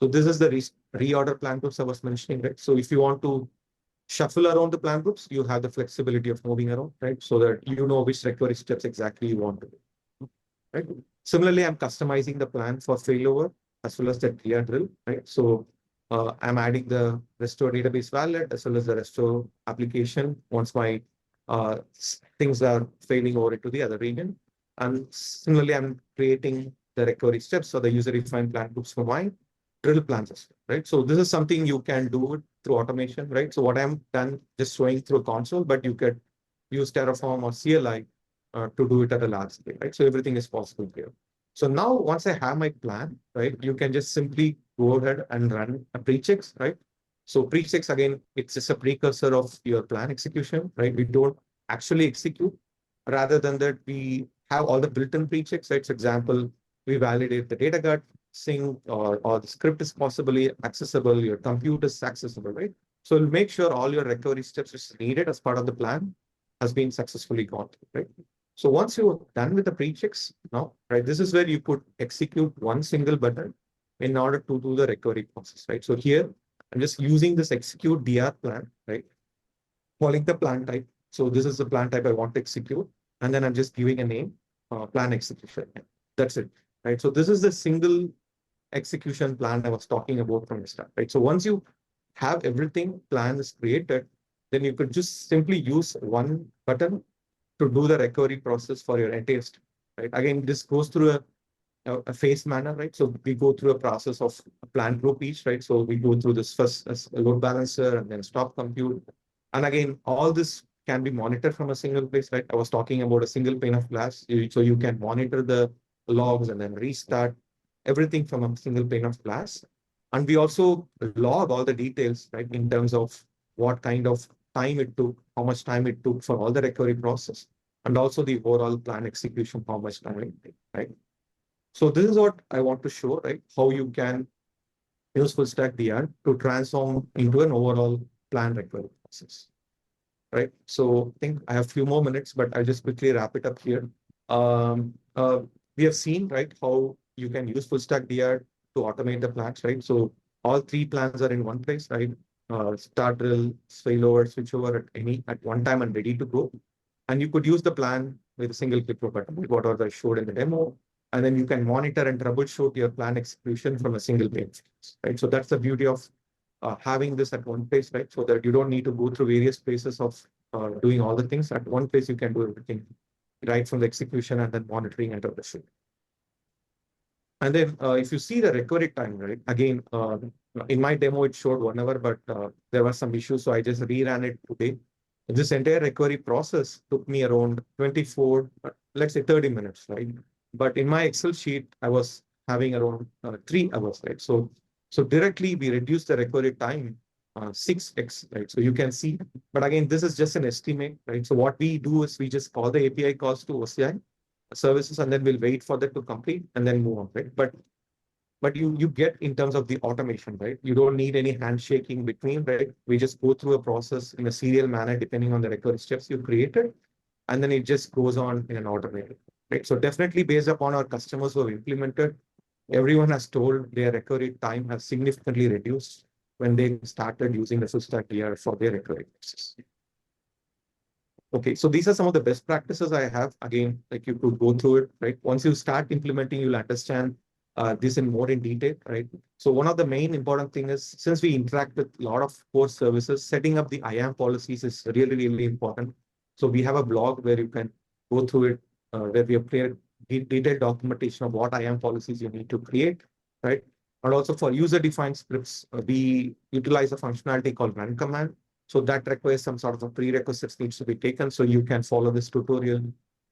Speaker 2: So this is the reorder plan groups I was mentioning, right? So if you want to shuffle around the plan groups, you have the flexibility of moving around, right? So that you know which recovery steps exactly you want to do, right? Similarly, I'm customizing the plan for failover as well as the DR drill, right? So I'm adding the restore database valid as well as the restore application once my things are failing over into the other region. And similarly, I'm creating the recovery steps or the user-defined plan groups for my drill plans as well, right? So this is something you can do through automation, right? So what I'm done just showing through console, but you could use Terraform or CLI to do it at a large scale, right? So everything is possible here. So now once I have my plan, right, you can just simply go ahead and run a pre-checks, right? So pre-checks, again, it's just a precursor of your plan execution, right? We don't actually execute. Rather than that, we have all the built-in pre-checks, right? For example, we validate the data guard sync or the script is possibly accessible, your compute is accessible, right? So we'll make sure all your recovery steps which is needed as part of the plan has been successfully gone through, right? So once you're done with the pre-checks now, right, this is where you could execute one single button in order to do the recovery process, right? So here, I'm just using this execute DR plan, right? Calling the plan type. So this is the plan type I want to execute. And then I'm just giving a name, plan execution. That's it, right? So this is the single execution plan I was talking about from the start, right? So once you have everything, plan is created, then you could just simply use one button to do the recovery process for your entire step, right? Again, this goes through a phase manner, right? So we go through a process of a plan group each, right? So we go through this first as a load balancer and then stop compute. And again, all this can be monitored from a single place, right? I was talking about a single pane of glass. So you can monitor the logs and then restart everything from a single pane of glass. And we also log all the details, right? In terms of what kind of time it took, how much time it took for all the recovery process, and also the overall plan execution, how much time it took, right? So this is what I want to show, right? How you can use full stack DR to transform into an overall plan recovery process, right? So I think I have a few more minutes, but I'll just quickly wrap it up here. We have seen, right, how you can use full stack DR to automate the plans, right? So all three plans are in one place, right? Start drill, failover, switchover at one time and ready to go. And you could use the plan with a single click of a button, whatever I showed in the demo. And then you can monitor and troubleshoot your plan execution from a single page, right? So that's the beauty of having this at one place, right? So that you don't need to go through various places of doing all the things. At one place, you can do everything, right from the execution and then monitoring and troubleshooting. And then if you see the recovery time, right? Again, in my demo, it showed 1 hour, but there were some issues. So I just reran it today. This entire recovery process took me around 24, let's say 30 minutes, right? But in my Excel sheet, I was having around 3 hours, right? So directly we reduced the recovery time 6x, right? So you can see, but again, this is just an estimate, right? So what we do is we just call the API calls to OCI services, and then we'll wait for that to complete and then move on, right? But you get in terms of the automation, right? You don't need any handshaking between, right? We just go through a process in a serial manner depending on the recovery steps you created, and then it just goes on in an automated, right? So definitely based upon our customers who have implemented, everyone has told their recovery time has significantly reduced when they started using the full stack DR for their recovery process. Okay, so these are some of the best practices I have. Again, like you could go through it, right? Once you start implementing, you'll understand this in more in detail, right? So one of the main important thing is, since we interact with a lot of core services, setting up the IAM policies is really, really important. So we have a blog where you can go through it, where we have clear detailed documentation of what IAM policies you need to create, right? And also for user-defined scripts, we utilize a functionality called run command. So that requires some sort of a prerequisites needs to be taken. So you can follow this tutorial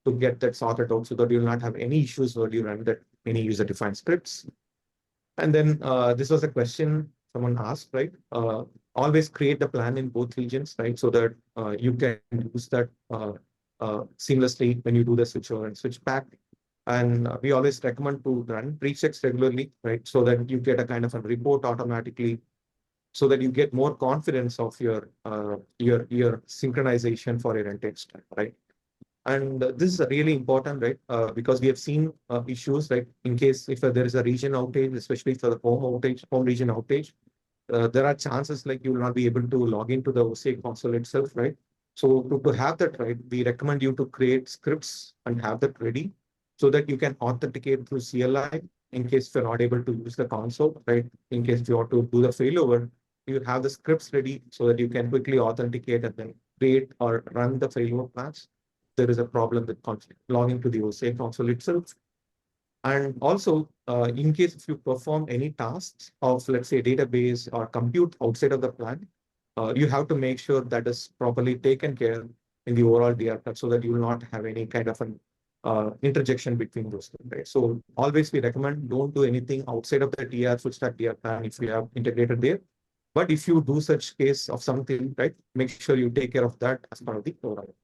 Speaker 2: to get that sorted out so that you'll not have any issues when you run that any user-defined scripts. And then this was a question someone asked, right? Always create the plan in both regions, right? So that you can use that seamlessly when you do the switchover and switch back. And we always recommend to run pre-checks regularly, right? So that you get a kind of a report automatically, so that you get more confidence of your synchronization for your entire stack, right? And this is really important, right? Because we have seen issues like in case if there is a region outage, especially for the home region outage, there are chances like you will not be able to log into the OCI console itself, right? So to have that right, we recommend you to create scripts and have that ready so that you can authenticate through CLI in case you're not able to use the console, right? In case you want to do the failover, you have the scripts ready so that you can quickly authenticate and then create or run the failover plans. There is a problem with logging to the OCI console itself. And also, in case if you perform any tasks of, let's say, database or compute outside of the plan, you have to make sure that is properly taken care in the overall DR plan so that you will not have any kind of an interjection between those two, right? So always we recommend don't do anything outside of the DR, full stack DR plan if you have integrated there. But if you do such case of something, right, make sure you take care of that as part of the overall.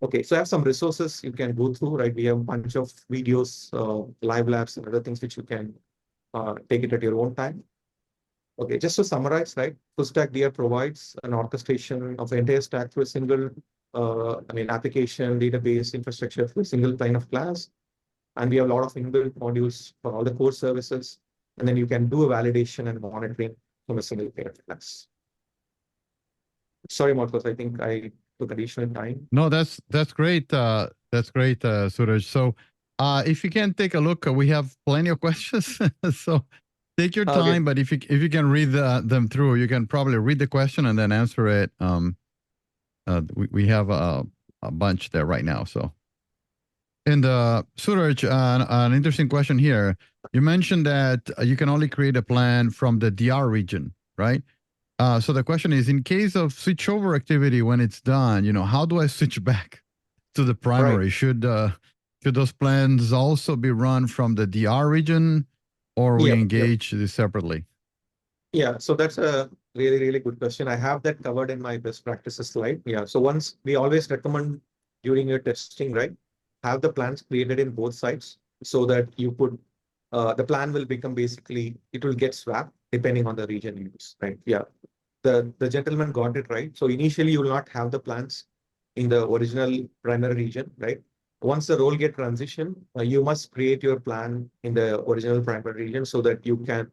Speaker 2: Okay, so I have some resources you can go through, right? We have a bunch of videos, live labs, and other things which you can take it at your own time. Okay, just to summarize, right? Full stack DR provides an orchestration of the entire stack through a single, application, database, infrastructure through a single line of class. And we have a lot of inbuilt modules for all the core services. And then you can do a validation and monitoring from a single pane of glass. Sorry, Marcos, I think I took additional time.
Speaker 1: No, that's great. That's great, Suraj. So if you can take a look, we have plenty of questions. So take your time, but if you can read them through, you can probably read the question and then answer it. We have a bunch there right now. So, and Suraj, an interesting question here. You mentioned that you can only create a plan from the DR region, right? So the question is, in case of switchover activity, when it's done, how do I switch back to the primary? Right. Should those plans also be run from the DR region, or we engage this separately?
Speaker 2: Yeah, so that's a really, really good question. I have that covered in my best practices slide. Yeah, so once we always recommend during your testing, right, have the plans created in both sides so that you could, the plan will become basically, it will get swapped depending on the region you use, right? Yeah, the gentleman got it right. So initially you will not have the plans in the original primary region, right? Once the role get transition, you must create your plan in the original primary region so that you can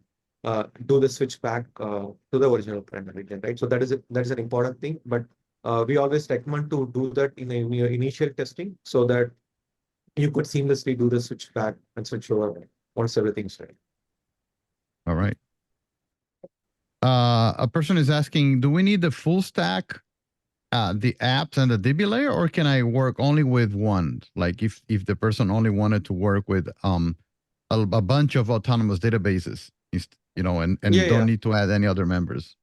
Speaker 2: do the switch back to the original primary region, right? So that is an important thing, but we always recommend to do that in your initial testing so that you could seamlessly do the switch back and switch over once everything's ready.
Speaker 1: All right. A person is asking, do we need the full stack, the apps and the DB layer, or can I work only with one? Like if the person only wanted to work with a bunch of autonomous databases, and don't need to add any other members.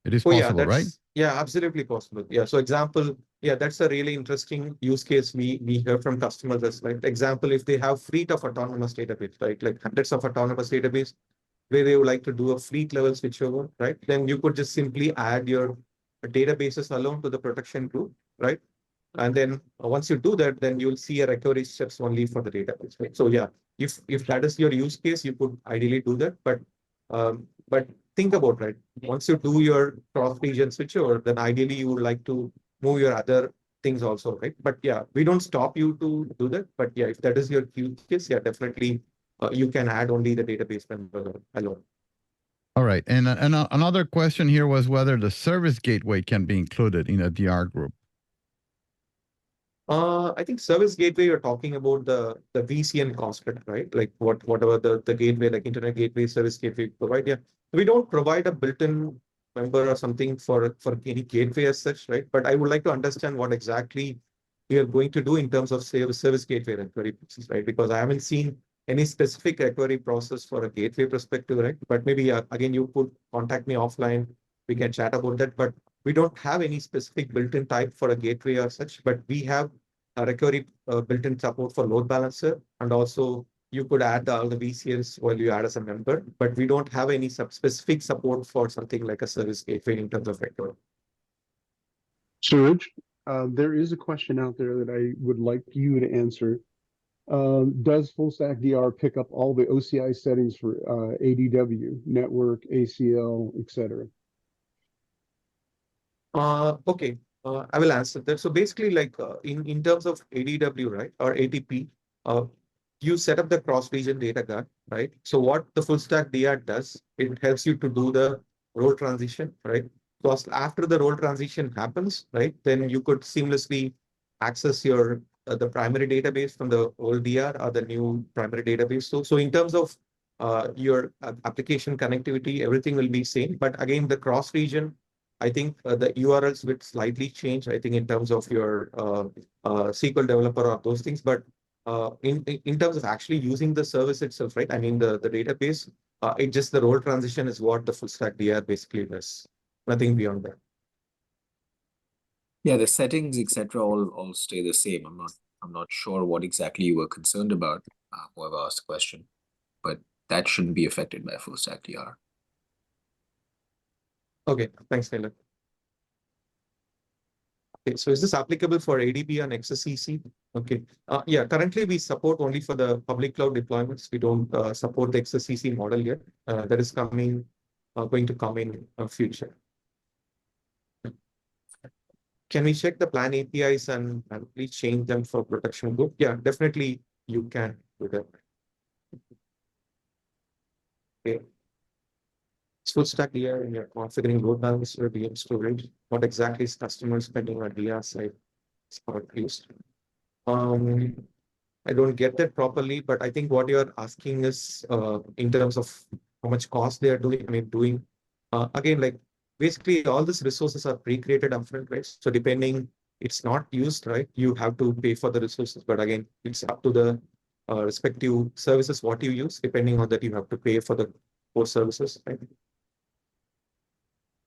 Speaker 1: It is possible, right?
Speaker 2: Yeah, absolutely possible. Yeah. So example, yeah, that's a really interesting use case we hear from customers as like example, if they have fleet of autonomous database, right? Like hundreds of autonomous database where they would like to do a fleet level switchover, right? Then you could just simply add your databases alone to the protection group, right? And then once you do that, then you'll see a recovery steps only for the database, right? So yeah, if that is your use case, you could ideally do that. But think about, right, once you do your cross-region switchover, then ideally you would like to move your other things also, right? But yeah, we don't stop you to do that. But yeah, if that is your use case, yeah, definitely you can add only the database member alone.
Speaker 1: All right. And another question here was whether the service gateway can be included in a DR group.
Speaker 2: I think service gateway, you're talking about the VCN construct, right? Like whatever the gateway, like internet gateway, service gateway provide. Yeah, we don't provide a built-in member or something for any gateway as such, right? But I would like to understand what exactly we are going to do in terms of service gateway recovery process, right? Because I haven't seen any specific recovery process for a gateway perspective, right? But maybe again, you could contact me offline. We can chat about that. But we don't have any specific built-in type for a gateway or such, but we have a recovery built-in support for load balancer, and also you could add all the VCS while you add as a member, but we don't have any specific support for something like a service gateway in terms of recovery.
Speaker 3: Suraj, there is a question out there that I would like you to answer. Does Full Stack DR pick up all the OCI settings for ADW, network, ACL, etc.?
Speaker 2: Okay, I will answer that. So basically, like in terms of ADW, right, or ATP, you set up the cross-region data guard, right? So what the full stack DR does, it helps you to do the role transition, right? Because after the role transition happens, right, then you could seamlessly access your the primary database from the old DR or the new primary database. So in terms of your application connectivity, everything will be same. But again, the cross-region, I think the URLs will slightly change, I think, in terms of your SQL developer or those things. But in terms of actually using the service itself, right? I mean, the database, it just the role transition is what the full stack DR basically does. Nothing beyond that.
Speaker 4: Yeah, the settings, etc., all stay the same. I'm not sure what exactly you were concerned about, whoever asked the question, but that shouldn't be affected by full stack DR.
Speaker 2: Okay, thanks, Taylor. Okay, so is this applicable for ADB and XSCC? Okay, yeah, currently we support only for the public cloud deployments. We don't support the XSCC model yet. That is coming, going to come in future. Can we check the plan APIs and please change them for protection group? Yeah, definitely you can do that. Okay. Full stack DR and you're configuring load balancer, VM storage. What exactly is customer spending on DR side? Used. I don't get that properly, but I think what you're asking is in terms of how much cost they are doing. I mean, doing again, like basically all these resources are pre-created upfront, right? So depending, it's not used, right? You have to pay for the resources, but again, it's up to the respective services what you use. Depending on that, you have to pay for the core services, right?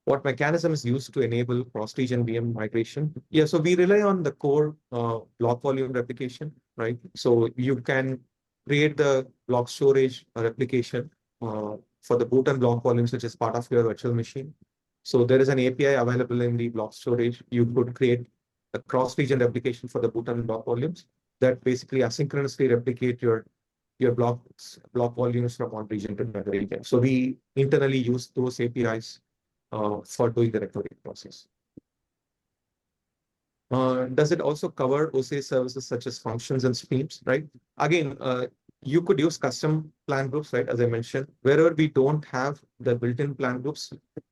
Speaker 2: What mechanism is used to enable cross-region VM migration? Yeah, so we rely on the core block volume replication, right? So you can create the block storage replication for the boot and block volumes, which is part of your virtual machine. So there is an API available in the block storage. You could create a cross-region replication for the boot and block volumes that basically asynchronously replicate your block volumes from one region to another region. So we internally use those APIs for doing the recovery process. Does it also cover OCI services such as functions and streams, right? Again, you could use custom plan groups, right? As I mentioned, wherever we don't have the built-in plan groups,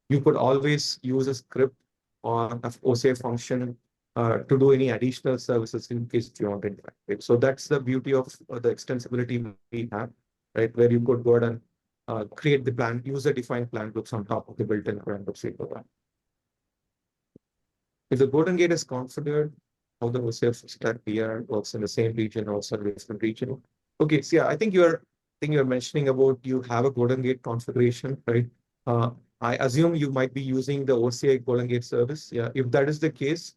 Speaker 2: you could always use a script or an OCI function to do any additional services in case you want it, right? So that's the beauty of the extensibility we have, right? Where you could go ahead and create the plan, user-defined plan groups on top of the built-in plan groups. If the golden gate is configured, how the OCI Full Stack DR works in the same region or also different region. Okay, so yeah, I think you're mentioning about you have a golden gate configuration, right? I assume you might be using the OCI Golden Gate service. Yeah, if that is the case,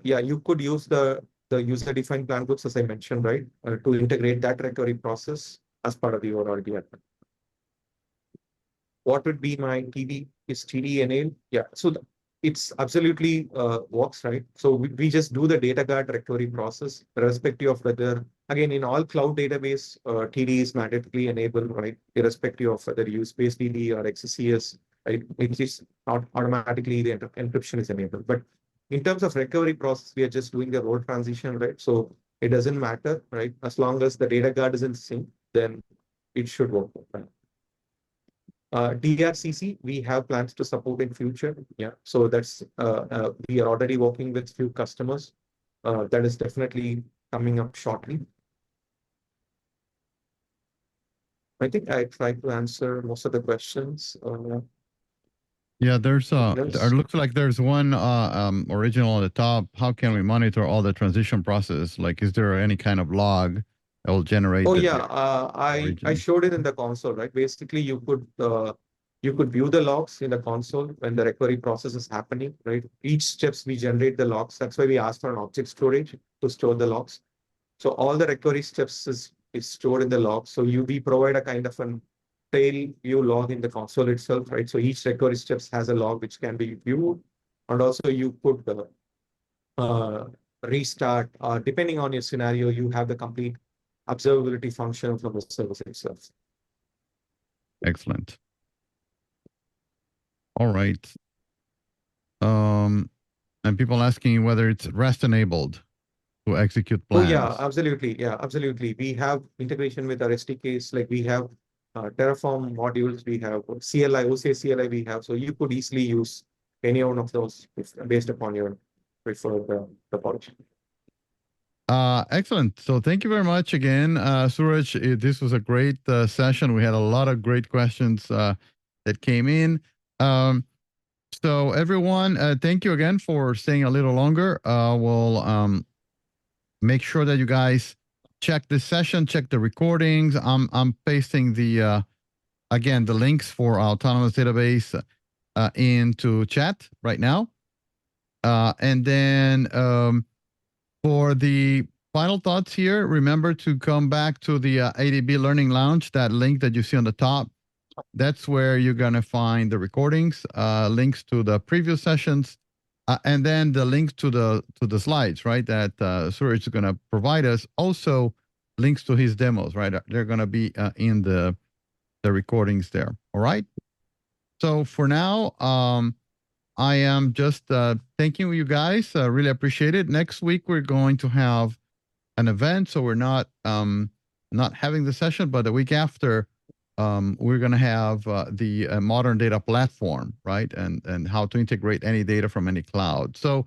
Speaker 2: yeah, you could use the user-defined plan books, as I mentioned, right, to integrate that recovery process as part of the overall DR. What would be my TD? Is TD enabled? Yeah, so it's absolutely works, right? So we just do the data guard recovery process, irrespective of whether, again, in all cloud database, TD is mandatorily enabled, right? Irrespective of whether you use space DD or XCS, right? It is not automatically the encryption is enabled. But in terms of recovery process, we are just doing the role transition, right? So it doesn't matter, right? As long as the data guard is in sync, then it should work, right? DRCC, we have plans to support in future. Yeah, so that's we are already working with few customers. That is definitely coming up shortly. I think I tried to answer most of the questions.
Speaker 1: Yeah, there looks like there's one original at the top. How can we monitor all the transition process? Like, is there any kind of log that will generate?
Speaker 2: Oh yeah, I showed it in the console, right? Basically, you could view the logs in the console when the recovery process is happening, right? Each steps we generate the logs. That's why we ask for an object storage to store the logs. So all the recovery steps is stored in the log. So we provide a kind of an tail view log in the console itself, right? So each recovery steps has a log which can be viewed, and also you could restart. Depending on your scenario, you have the complete observability function from the service itself.
Speaker 1: Excellent. All right. And people asking whether it's REST enabled to execute plans.
Speaker 2: Oh yeah, absolutely. Yeah, absolutely. We have integration with our SDKs, like we have Terraform modules, we have CLI, OCI CLI we have. So you could easily use any one of those based upon your preferred topology.
Speaker 1: Excellent. So thank you very much again, Suraj. This was a great session. We had a lot of great questions that came in. So everyone, thank you again for staying a little longer. We'll make sure that you guys check this session, check the recordings. I'm pasting the again the links for our autonomous database into chat right now, and then for the final thoughts here, remember to come back to the ADB Learning Lounge. That link that you see on the top, that's where you're gonna find the recordings, links to the previous sessions. And then the link to the slides, right? That Suraj is going to provide us. Also, links to his demos, right? They're going to be in the recordings there. All right. So for now, I am just thanking you guys. Really appreciate it. Next week we're going to have an event, so we're not having the session, but the week after. We're going to have the modern data platform, right? And how to integrate any data from any cloud. So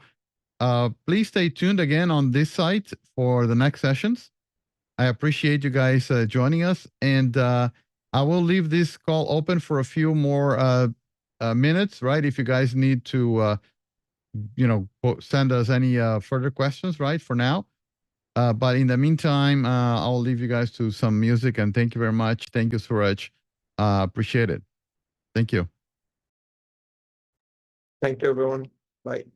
Speaker 1: please stay tuned again on this site for the next sessions. I appreciate you guys joining us. And I will leave this call open for a few more minutes, right? If you guys need to, send us any further questions, right? For now. But in the meantime, I'll leave you guys to some music, and thank you very much. Thank you, Suraj. Appreciate it. Thank you.
Speaker 2: Thank you, everyone. Bye.